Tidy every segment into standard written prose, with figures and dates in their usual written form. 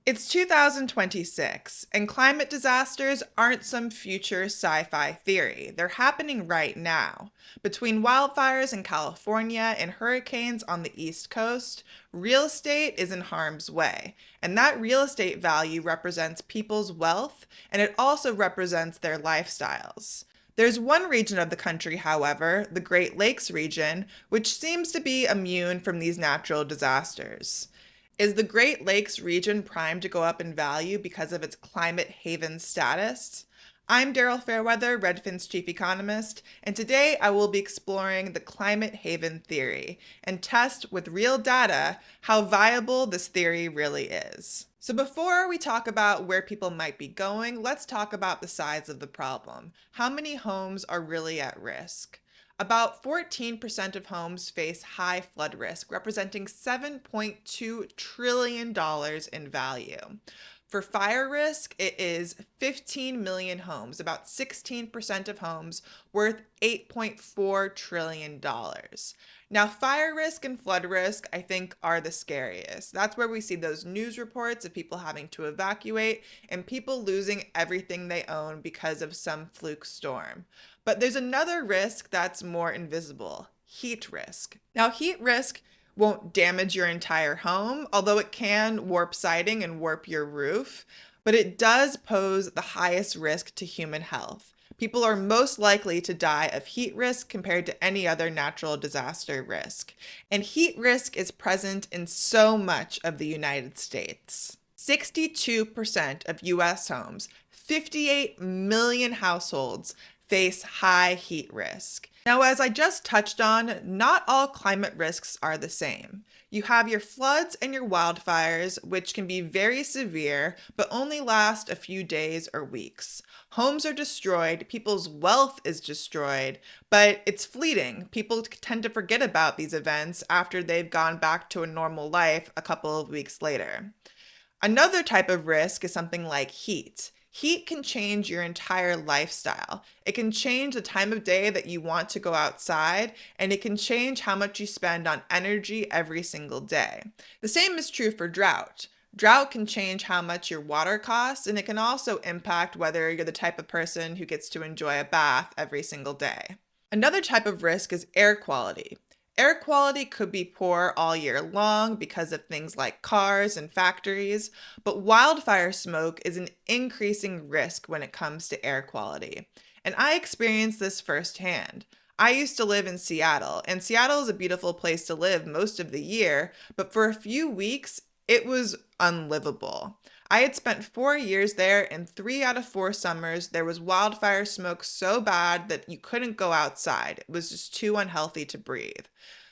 It's 2026, and climate disasters aren't some future sci-fi theory. They're happening right now. Between wildfires in California and hurricanes on the East Coast, real estate is in harm's way. And that real estate value represents people's wealth, and it also represents their lifestyles. There's one region of the country, however, the Great Lakes region, which seems to be immune from these natural disasters. Is the Great Lakes region primed to go up in value because of its climate haven status? I'm Daryl Fairweather, Redfin's chief economist, and today I will be exploring the climate haven theory and test with real data how viable this theory really is. So before we talk about where people might be going, let's talk about the size of the problem. How many homes are really at risk? About 14% of homes face high flood risk, representing $7.2 trillion in value. For fire risk, it is 15 million homes, about 16% of homes, worth $8.4 trillion. Now, fire risk and flood risk, I think, are the scariest. That's where we see those news reports of people having to evacuate and people losing everything they own because of some fluke storm. But there's another risk that's more invisible: heat risk. Now, heat risk won't damage your entire home, although it can warp siding and warp your roof, but it does pose the highest risk to human health. People are most likely to die of heat risk compared to any other natural disaster risk. And heat risk is present in so much of the United States. 62% of US homes, 58 million households, face high heat risk. Now, as I just touched on, not all climate risks are the same. You have your floods and your wildfires, which can be very severe, but only last a few days or weeks. Homes are destroyed, people's wealth is destroyed, but it's fleeting. People tend to forget about these events after they've gone back to a normal life a couple of weeks later. Another type of risk is something like heat. Heat can change your entire lifestyle. It can change the time of day that you want to go outside, and it can change how much you spend on energy every single day. The same is true for drought. Drought can change how much your water costs, and it can also impact whether you're the type of person who gets to enjoy a bath every single day. Another type of risk is air quality. Air quality could be poor all year long because of things like cars and factories, but wildfire smoke is an increasing risk when it comes to air quality. And I experienced this firsthand. I used to live in Seattle, and Seattle is a beautiful place to live most of the year, but for a few weeks, it was unlivable. I had spent 4 years there, and 3 out of 4 summers, there was wildfire smoke so bad that you couldn't go outside. It was just too unhealthy to breathe.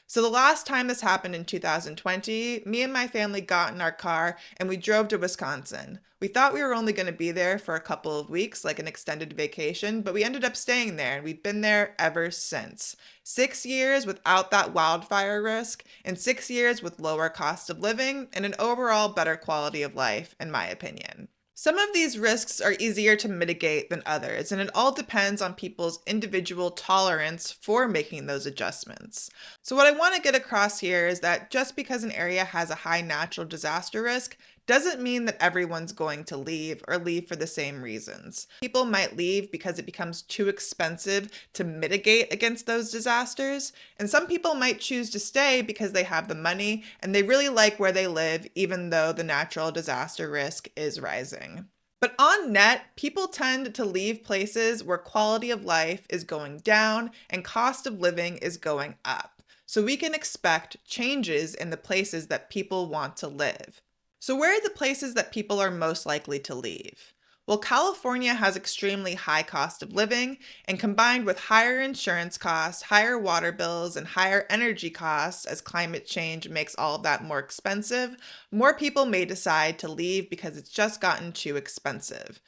So the last time this happened in 2020, me and my family got in our car and we drove to Wisconsin. We thought we were only going to be there for a couple of weeks, like an extended vacation, but we ended up staying there and we've been there ever since. 6 years without that wildfire risk, and 6 years with lower cost of living and an overall better quality of life, in my opinion. Some of these risks are easier to mitigate than others, and it all depends on people's individual tolerance for making those adjustments. So what I want to get across here is that just because an area has a high natural disaster risk doesn't mean that everyone's going to leave or leave for the same reasons. People might leave because it becomes too expensive to mitigate against those disasters, and some people might choose to stay because they have the money and they really like where they live, even though the natural disaster risk is rising. But on net, people tend to leave places where quality of life is going down and cost of living is going up. So we can expect changes in the places that people want to live. So where are the places that people are most likely to leave? Well, California has extremely high cost of living, and combined with higher insurance costs, higher water bills, and higher energy costs as climate change makes all of that more expensive, more people may decide to leave because it's just gotten too expensive.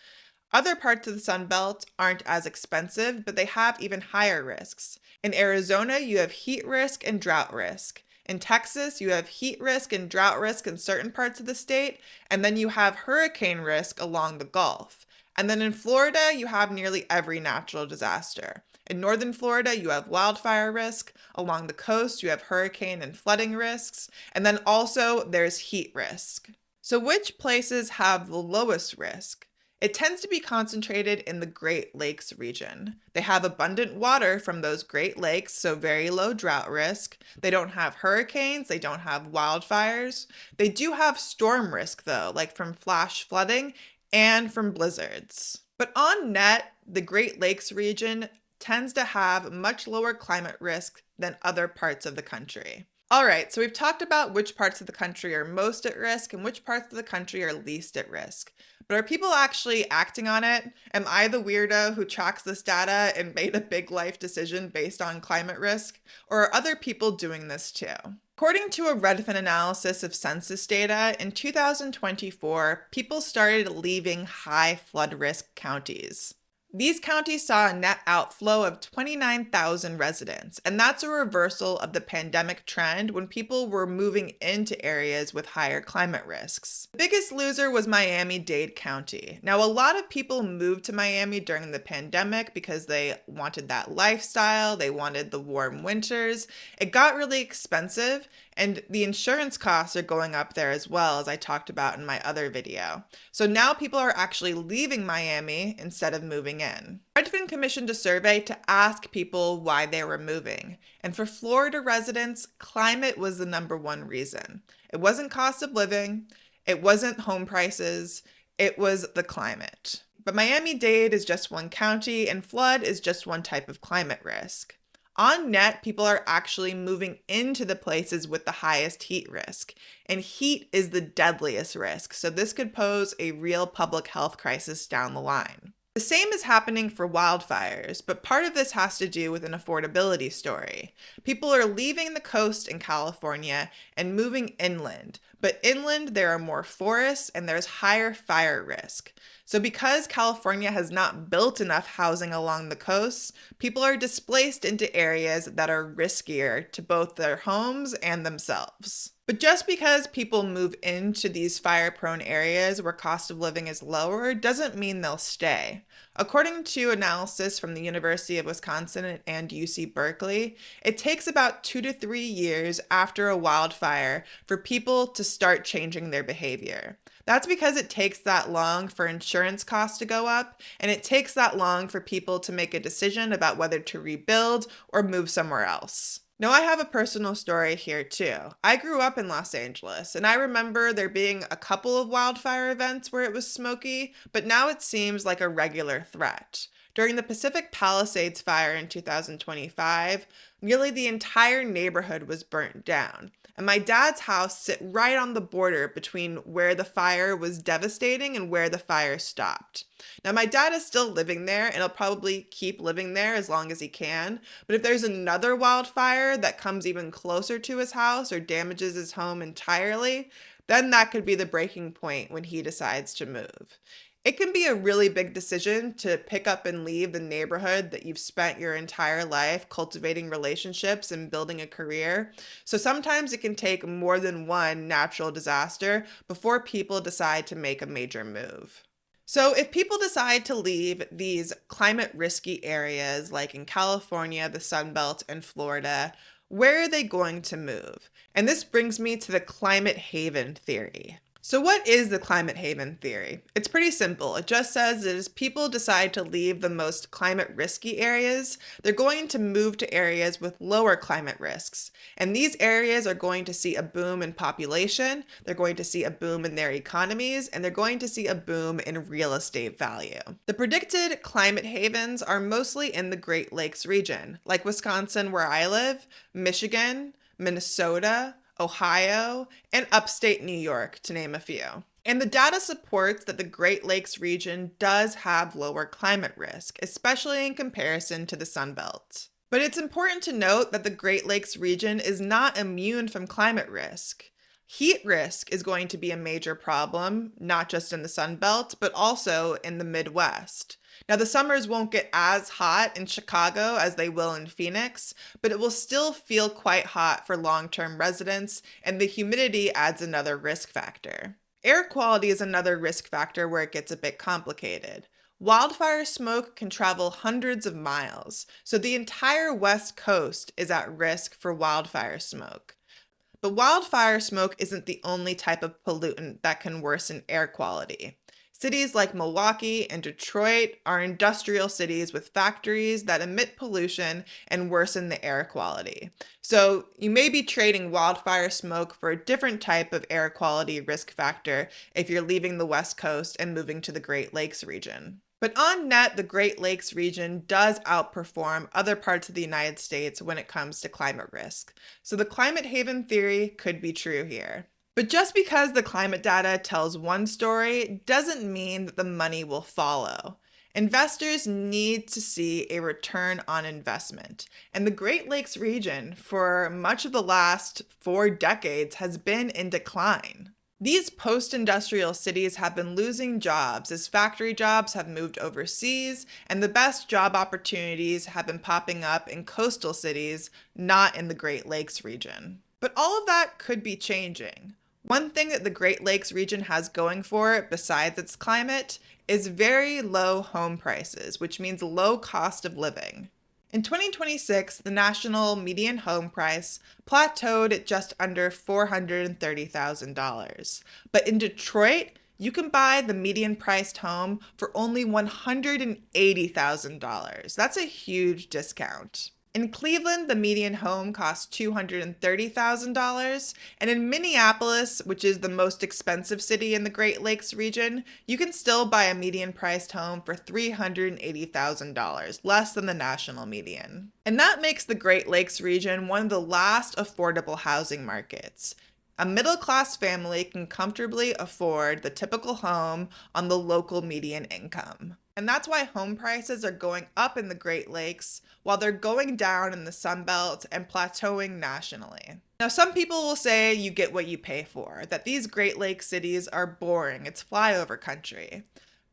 Other parts of the Sun Belt aren't as expensive, but they have even higher risks. In Arizona, you have heat risk and drought risk. In Texas, you have heat risk and drought risk in certain parts of the state, and then you have hurricane risk along the Gulf. And then in Florida, you have nearly every natural disaster. In northern Florida, you have wildfire risk. Along the coast, you have hurricane and flooding risks. And then also there's heat risk. So, which places have the lowest risk? It tends to be concentrated in the Great Lakes region. They have abundant water from those Great Lakes, so very low drought risk. They don't have hurricanes, they don't have wildfires. They do have storm risk, though, like from flash flooding and from blizzards. But on net, the Great Lakes region tends to have much lower climate risk than other parts of the country. All right, so we've talked about which parts of the country are most at risk and which parts of the country are least at risk. But are people actually acting on it? Am I the weirdo who tracks this data and made a big life decision based on climate risk? Or are other people doing this too? According to a Redfin analysis of census data, in 2024, people started leaving high flood risk counties. These counties saw a net outflow of 29,000 residents, and that's a reversal of the pandemic trend when people were moving into areas with higher climate risks. The biggest loser was Miami-Dade County. Now, a lot of people moved to Miami during the pandemic because they wanted that lifestyle, they wanted the warm winters. It got really expensive, and the insurance costs are going up there as well, as I talked about in my other video. So now people are actually leaving Miami instead of moving in. Redfin commissioned a survey to ask people why they were moving. And for Florida residents, climate was the number one reason. It wasn't cost of living, it wasn't home prices, it was the climate. But Miami-Dade is just one county, and flood is just one type of climate risk. On net, people are actually moving into the places with the highest heat risk, and heat is the deadliest risk, so this could pose a real public health crisis down the line. The same is happening for wildfires, but part of this has to do with an affordability story. People are leaving the coast in California and moving inland, but inland there are more forests and there's higher fire risk. So because California has not built enough housing along the coast, people are displaced into areas that are riskier to both their homes and themselves. But just because people move into these fire-prone areas where cost of living is lower doesn't mean they'll stay. According to analysis from the University of Wisconsin and UC Berkeley, it takes about 2 to 3 years after a wildfire for people to start changing their behavior. That's because it takes that long for insurance costs to go up, and it takes that long for people to make a decision about whether to rebuild or move somewhere else. Now, I have a personal story here too. I grew up in Los Angeles, and I remember there being a couple of wildfire events where it was smoky, but now it seems like a regular threat. During the Pacific Palisades fire in 2025, nearly the entire neighborhood was burnt down. And my dad's house sit right on the border between where the fire was devastating and where the fire stopped. Now, my dad is still living there and he'll probably keep living there as long as he can. But if there's another wildfire that comes even closer to his house or damages his home entirely, then that could be the breaking point when he decides to move. It can be a really big decision to pick up and leave the neighborhood that you've spent your entire life cultivating relationships and building a career. So sometimes it can take more than one natural disaster before people decide to make a major move. So if people decide to leave these climate risky areas like in California, the Sun Belt, and Florida, where are they going to move? And this brings me to the climate haven theory. So what is the climate haven theory? It's pretty simple. It just says that as people decide to leave the most climate risky areas, they're going to move to areas with lower climate risks. And these areas are going to see a boom in population, they're going to see a boom in their economies, and they're going to see a boom in real estate value. The predicted climate havens are mostly in the Great Lakes region, like Wisconsin where I live, Michigan, Minnesota, Ohio, and upstate New York, to name a few. And the data supports that the Great Lakes region does have lower climate risk, especially in comparison to the Sun Belt. But it's important to note that the Great Lakes region is not immune from climate risk. Heat risk is going to be a major problem, not just in the Sun Belt, but also in the Midwest. Now, the summers won't get as hot in Chicago as they will in Phoenix, but it will still feel quite hot for long-term residents, and the humidity adds another risk factor. Air quality is another risk factor where it gets a bit complicated. Wildfire smoke can travel hundreds of miles, so the entire West Coast is at risk for wildfire smoke. But wildfire smoke isn't the only type of pollutant that can worsen air quality. Cities like Milwaukee and Detroit are industrial cities with factories that emit pollution and worsen the air quality. So you may be trading wildfire smoke for a different type of air quality risk factor if you're leaving the West Coast and moving to the Great Lakes region. But on net, the Great Lakes region does outperform other parts of the United States when it comes to climate risk. So the climate haven theory could be true here. But just because the climate data tells one story doesn't mean that the money will follow. Investors need to see a return on investment. And the Great Lakes region, for much of the last 4 decades, has been in decline. These post-industrial cities have been losing jobs as factory jobs have moved overseas, and the best job opportunities have been popping up in coastal cities, not in the Great Lakes region. But all of that could be changing. One thing that the Great Lakes region has going for it, besides its climate, is very low home prices, which means low cost of living. In 2026, the national median home price plateaued at just under $430,000. But in Detroit, you can buy the median priced home for only $180,000. That's a huge discount. In Cleveland, the median home costs $230,000, and in Minneapolis, which is the most expensive city in the Great Lakes region, you can still buy a median-priced home for $380,000, less than the national median. And that makes the Great Lakes region one of the last affordable housing markets. A middle-class family can comfortably afford the typical home on the local median income. And that's why home prices are going up in the Great Lakes while they're going down in the Sun Belt and plateauing nationally. Now, some people will say you get what you pay for, that these Great Lakes cities are boring, it's flyover country.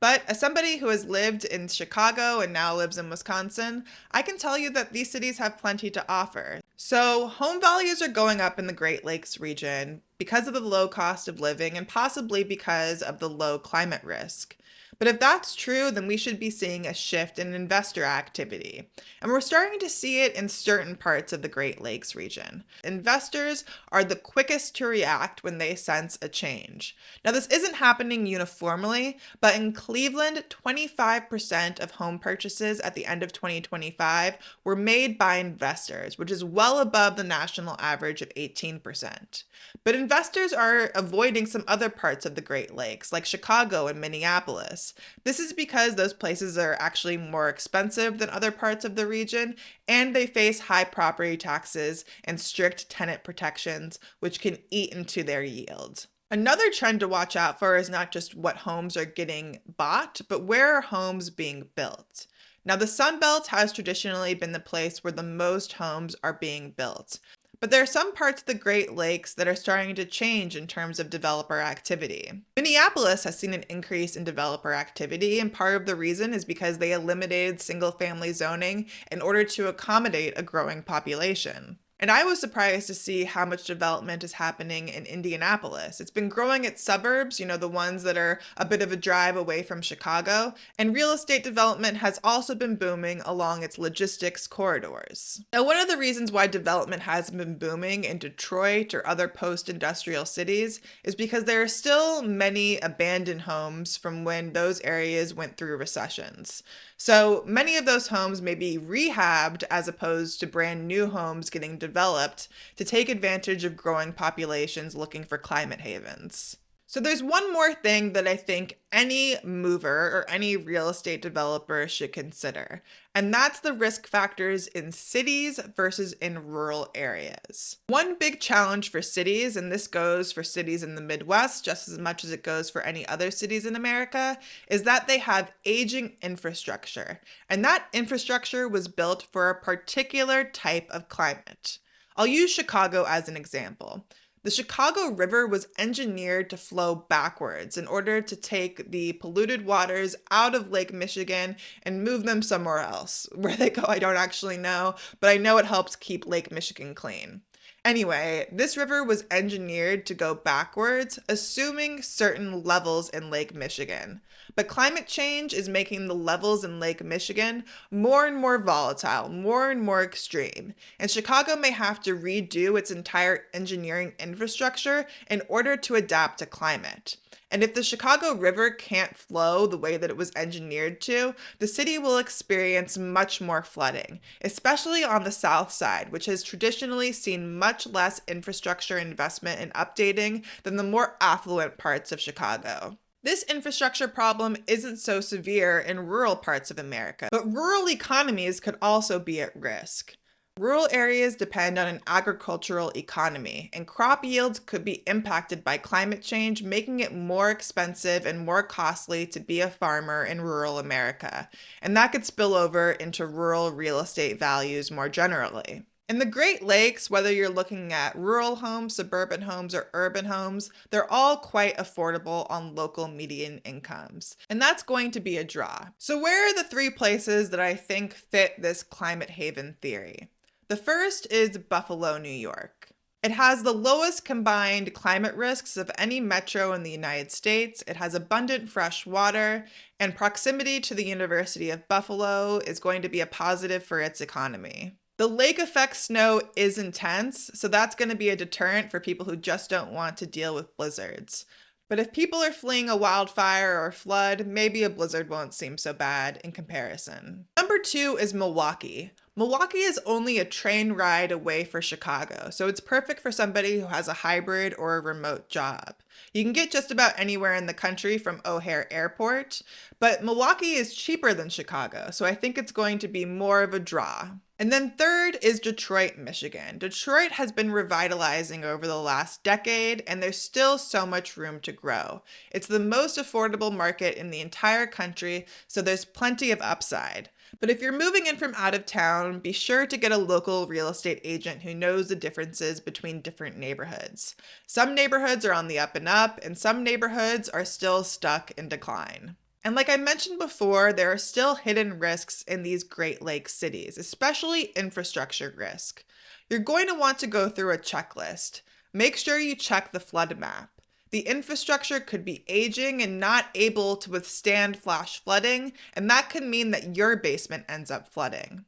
But as somebody who has lived in Chicago and now lives in Wisconsin, I can tell you that these cities have plenty to offer. So home values are going up in the Great Lakes region because of the low cost of living and possibly because of the low climate risk. But if that's true, then we should be seeing a shift in investor activity. And we're starting to see it in certain parts of the Great Lakes region. Investors are the quickest to react when they sense a change. Now, this isn't happening uniformly, but in Cleveland, 25% of home purchases at the end of 2025 were made by investors, which is well above the national average of 18%. But investors are avoiding some other parts of the Great Lakes, like Chicago and Minneapolis. This is because those places are actually more expensive than other parts of the region, and they face high property taxes and strict tenant protections, which can eat into their yield. Another trend to watch out for is not just what homes are getting bought, but where are homes being built. Now, the Sun Belt has traditionally been the place where the most homes are being built. But there are some parts of the Great Lakes that are starting to change in terms of developer activity. Minneapolis has seen an increase in developer activity, and part of the reason is because they eliminated single-family zoning in order to accommodate a growing population. And I was surprised to see how much development is happening in Indianapolis. It's been growing its suburbs, the ones that are a bit of a drive away from Chicago, and real estate development has also been booming along its logistics corridors. Now, one of the reasons why development has been booming in Detroit or other post-industrial cities is because there are still many abandoned homes from when those areas went through recessions. So many of those homes may be rehabbed as opposed to brand new homes getting developed to take advantage of growing populations looking for climate havens. So there's one more thing that I think any mover or any real estate developer should consider, and that's the risk factors in cities versus in rural areas. One big challenge for cities, and this goes for cities in the Midwest just as much as it goes for any other cities in America, is that they have aging infrastructure, and that infrastructure was built for a particular type of climate. I'll use Chicago as an example. The Chicago River was engineered to flow backwards in order to take the polluted waters out of Lake Michigan and move them somewhere else. Where they go, I don't actually know, but I know it helps keep Lake Michigan clean. Anyway, this river was engineered to go backwards, assuming certain levels in Lake Michigan. But climate change is making the levels in Lake Michigan more and more volatile, more and more extreme. And Chicago may have to redo its entire engineering infrastructure in order to adapt to climate. And if the Chicago River can't flow the way that it was engineered to, the city will experience much more flooding, especially on the south side, which has traditionally seen much less infrastructure investment and updating than the more affluent parts of Chicago. This infrastructure problem isn't so severe in rural parts of America, but rural economies could also be at risk. Rural areas depend on an agricultural economy, and crop yields could be impacted by climate change, making it more expensive and more costly to be a farmer in rural America. And that could spill over into rural real estate values more generally. In the Great Lakes, whether you're looking at rural homes, suburban homes, or urban homes, they're all quite affordable on local median incomes. And that's going to be a draw. So where are the three places that I think fit this climate haven theory? The first is Buffalo, New York. It has the lowest combined climate risks of any metro in the United States. It has abundant fresh water, and proximity to the University of Buffalo is going to be a positive for its economy. The lake effect snow is intense, so that's going to be a deterrent for people who just don't want to deal with blizzards. But if people are fleeing a wildfire or flood, maybe a blizzard won't seem so bad in comparison. Number 2 is Milwaukee. Milwaukee is only a train ride away for Chicago, so it's perfect for somebody who has a hybrid or a remote job. You can get just about anywhere in the country from O'Hare Airport, but Milwaukee is cheaper than Chicago, so I think it's going to be more of a draw. And then third is Detroit, Michigan. Detroit has been revitalizing over the last decade, and there's still so much room to grow. It's the most affordable market in the entire country, so there's plenty of upside. But if you're moving in from out of town, be sure to get a local real estate agent who knows the differences between different neighborhoods. Some neighborhoods are on the up and up, and some neighborhoods are still stuck in decline. And like I mentioned before, there are still hidden risks in these Great Lakes cities, especially infrastructure risk. You're going to want to go through a checklist. Make sure you check the flood map. The infrastructure could be aging and not able to withstand flash flooding, and that could mean that your basement ends up flooding.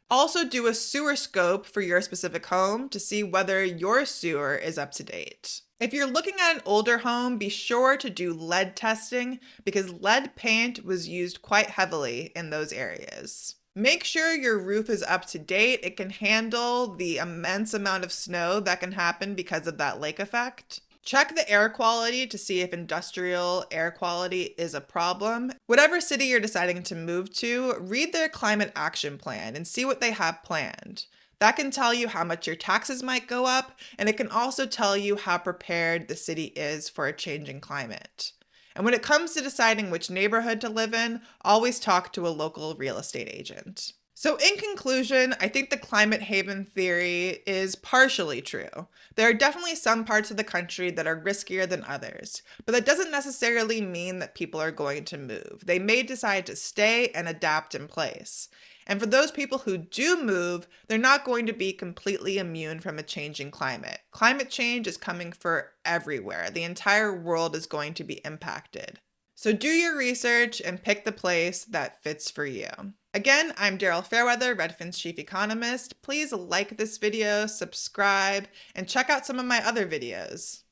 Also do a sewer scope for your specific home to see whether your sewer is up to date. If you're looking at an older home, be sure to do lead testing because lead paint was used quite heavily in those areas. Make sure your roof is up to date. It can handle the immense amount of snow that can happen because of that lake effect. Check the air quality to see if industrial air quality is a problem. Whatever city you're deciding to move to, read their climate action plan and see what they have planned. That can tell you how much your taxes might go up, and it can also tell you how prepared the city is for a changing climate. And when it comes to deciding which neighborhood to live in, always talk to a local real estate agent. So in conclusion, I think the climate haven theory is partially true. There are definitely some parts of the country that are riskier than others, but that doesn't necessarily mean that people are going to move. They may decide to stay and adapt in place. And for those people who do move, they're not going to be completely immune from a changing climate. Climate change is coming for everywhere. The entire world is going to be impacted. So do your research and pick the place that fits for you. Again, I'm Daryl Fairweather, Redfin's chief economist. Please like this video, subscribe, and check out some of my other videos.